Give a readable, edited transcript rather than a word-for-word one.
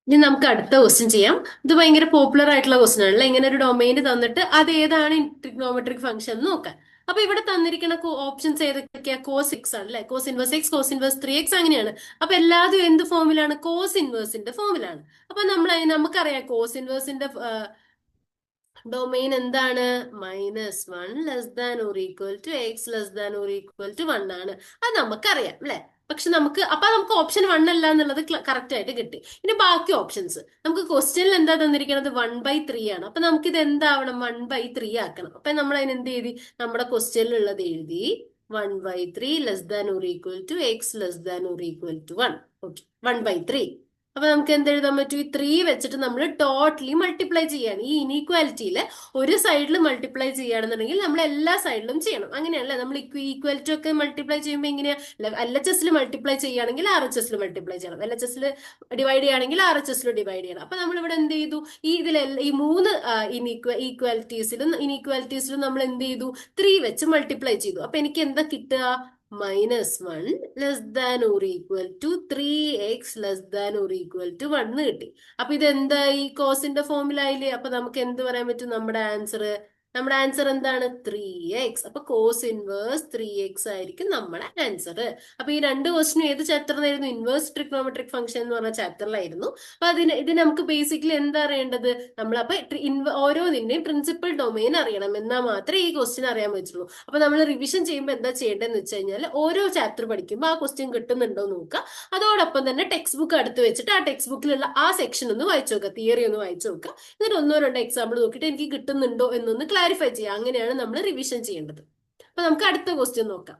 ഇനി നമുക്ക് അടുത്ത ക്വസ്റ്റ്യൻ ചെയ്യാം. ഇത് ഭയങ്കര പോപ്പുലർ ആയിട്ടുള്ള ക്വസ്റ്റ്യൻ ആണല്ലോ. ഇങ്ങനെ ഒരു ഡൊമൈൻ തന്നിട്ട് അത് ഏതാണ് ട്രിഗ്നോമെട്രിക് ഫംഗ്ഷൻ എന്ന് നോക്കാൻ. അപ്പൊ ഇവിടെ തന്നിരിക്കുന്ന ഓപ്ഷൻസ് ഏതൊക്കെയാ? കോസ് എക്സ് ആണ് അല്ലെ, cos inverse X, cos inverse 3x അങ്ങനെയാണ്. അപ്പൊ എല്ലാതും എന്ത് ഫോമിലാണ്? കോസ് ഇൻവേഴ്സിന്റെ ഫോമിലാണ്. അപ്പൊ നമുക്കറിയാം കോസ് ഇൻവേഴ്സിന്റെ ഡൊമെയിൻ എന്താണ്? -1 < (x < 1) ആണ്. അത് നമുക്കറിയാം അല്ലെ. പക്ഷെ നമുക്ക് ഓപ്ഷൻ 1 അല്ല എന്നുള്ളത് കറക്റ്റ് ആയിട്ട് കിട്ടി. ഇനി ബാക്കി ഓപ്ഷൻസ് നമുക്ക് ക്വസ്റ്റ്യനിൽ എന്താ തന്നിരിക്കുന്നത്? 1/3 ആണ്. അപ്പൊ നമുക്ക് ഇത് എന്താവണം? 1/3 ആക്കണം. അപ്പൊ നമ്മൾ അതിന് എന്ത് എഴുതി? നമ്മുടെ ക്വസ്റ്റ്യനിൽ ഉള്ളത് എഴുതി. 1/3 < (x < 1) ഓക്കെ, 1/3. അപ്പൊ നമുക്ക് എന്ത് എഴുതാൻ പറ്റും? ഈ 3 വെച്ചിട്ട് നമ്മൾ ടോട്ടലി മൾട്ടിപ്ലൈ ചെയ്യാണ്. ഈ ഇനീക്വാലിറ്റിയിൽ ഒരു സൈഡിൽ മൾട്ടിപ്ലൈ ചെയ്യുകയാണെന്നുണ്ടെങ്കിൽ നമ്മൾ എല്ലാ സൈഡിലും ചെയ്യണം. അങ്ങനെയല്ല, നമ്മൾ ഈക്വാലിറ്റി ഒക്കെ മൾട്ടിപ്ലൈ ചെയ്യുമ്പോൾ എങ്ങനെയാ? LHS മൾട്ടിപ്ലൈ ചെയ്യുകയാണെങ്കിൽ RHS മൾട്ടിപ്ലൈ ചെയ്യണം. LHS ഡിവൈഡ് ചെയ്യുകയാണെങ്കിൽ RHS ഡിവൈഡ് ചെയ്യണം. അപ്പൊ നമ്മൾ ഇവിടെ എന്ത് ചെയ്തു? ഈ മൂന്ന് ഇനീക്വാലിറ്റീസിലും നമ്മൾ എന്ത് ചെയ്തു? 3 വെച്ച് മൾട്ടിപ്ലൈ ചെയ്തു. അപ്പൊ എനിക്ക് എന്താ കിട്ടുക? -1 < (3x < 1) കിട്ടി. അപ്പൊ ഇത് എന്തായി? കോസിന്റെ ഫോമിലായില്ലേ. അപ്പൊ നമുക്ക് എന്ത് പറയാൻ പറ്റും? നമ്മുടെ ആൻസർ എന്താണ്? 3x. അപ്പൊ കോസ് ഇൻവേഴ്സ് 3x ആയിരിക്കും നമ്മുടെ ആൻസർ. അപ്പൊ ഈ രണ്ട് ക്വസ്റ്റിനും ഏത് ചാപ്റ്ററിലായിരുന്നു? ഇൻവേഴ്സ് ട്രിഗ്നോമെട്രിക് ഫംഗ്ഷൻ എന്ന് പറഞ്ഞ ചാപ്റ്ററിലായിരുന്നു. അപ്പൊ ഇത് നമുക്ക് ബേസിക്കലി എന്താ അറിയേണ്ടത്? നമ്മളപ്പോ ഓരോന്നിന്റെയും പ്രിൻസിപ്പൽ ഡൊമെയിൻ അറിയണം. എന്നാൽ മാത്രമേ ഈ ക്വസ്റ്റ്യൻ അറിയാൻ പറ്റുള്ളൂ. അപ്പൊ നമ്മൾ റിവിഷൻ ചെയ്യുമ്പോൾ എന്താ ചെയ്യേണ്ടതെന്ന് വെച്ച് കഴിഞ്ഞാൽ ഓരോ ചാപ്റ്റർ പഠിക്കുമ്പോൾ ആ ക്വസ്റ്റ്യൻ കിട്ടുന്നുണ്ടോ എന്ന് നോക്കുക. അതോടൊപ്പം തന്നെ ടെക്സ്റ്റ് ബുക്ക് അടുത്ത് വെച്ചിട്ട് ആ ടെക്സ്റ്റ് ബുക്കിലുള്ള ആ സെക്ഷൻ ഒന്ന് വായിച്ചു നോക്കുക, തിയറി ഒന്ന് വായിച്ചു നോക്കുക. എന്നിട്ട് ഒന്നോ രണ്ടോ എക്സാമ്പിൾ നോക്കിയിട്ട് എനിക്ക് കിട്ടുന്നുണ്ടോ എന്നൊന്ന് ക്ലാരിഫൈ ചെയ്യുക. അങ്ങനെയാണ് നമ്മൾ റിവിഷൻ ചെയ്യേണ്ടത്. അപ്പൊ നമുക്ക് അടുത്ത ക്വസ്റ്റ്യൻ നോക്കാം.